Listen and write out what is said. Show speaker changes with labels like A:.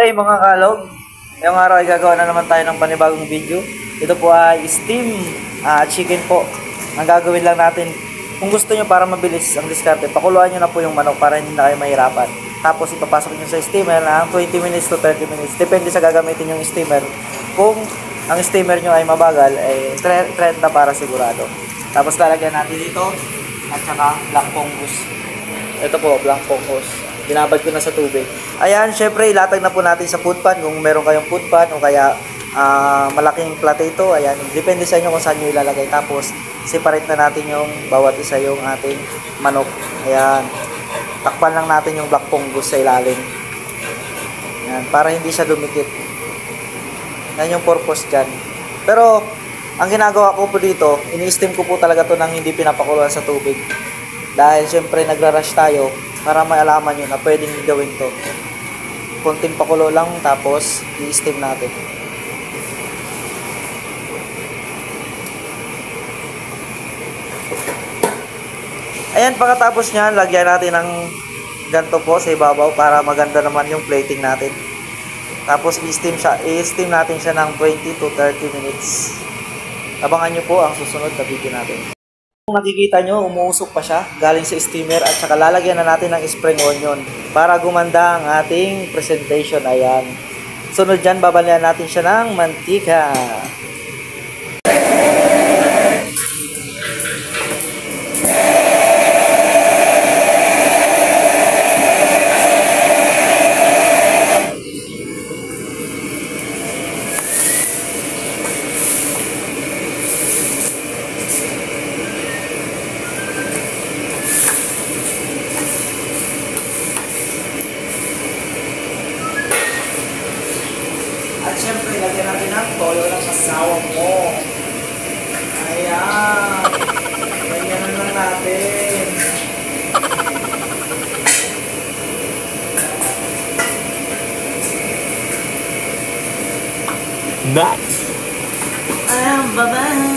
A: Okay mga kalog, ngayong araw ay gagawa na naman tayo ng panibagong video. Ito po ay steam chicken po. Ang gagawin lang natin, kung gusto nyo para mabilis ang diskarte, pakuluan nyo na po yung manok para hindi na kayo mahirapan. Tapos ipapasok nyo sa steamer ng 20 minutes to 30 minutes. Depende sa gagamitin yung steamer. Kung ang steamer nyo ay mabagal, ay 30 para sigurado. Tapos lalagyan natin dito at saka black fungus. Ito po, black fungus. Binabad ko na sa tubig. Ayan, syempre ilatag na po natin sa food pan kung meron kayong food pan o kaya malaking plato. Ayan, depende sa inyo kung saan nyo ilalagay. Tapos, separate na natin yung bawat isa yung ating manok. Ayan, takpan lang natin yung black fungus sa ilalim. Ayan, para hindi siya dumikit. Yan yung purpose dyan. Pero, ang ginagawa ko po dito, ini-steam ko po talaga to nang hindi pinapakuluan sa tubig. Dahil syempre nagra-rush tayo para maalaman nyo na pwedeng gawin to. Konting pakulo lang tapos i-steam natin. Ayan, pagkatapos nyan, lagyan natin ng ganito po sa ibabaw para maganda naman yung plating natin. Tapos i-steam natin siya ng 20 to 30 minutes. Abangan nyo po ang susunod na video natin. Kung nakikita nyo, umuusok pa siya galing sa steamer at saka lalagyan na natin ng spring onion para gumanda ang ating presentation. Ayan. Sunod dyan, babalian natin siya ng mantika. At syempre, lagyan natin ng toyo ng sasawa mo. Ayan. Ganyan lang natin.
B: Nice.
A: Ayan, bye-bye.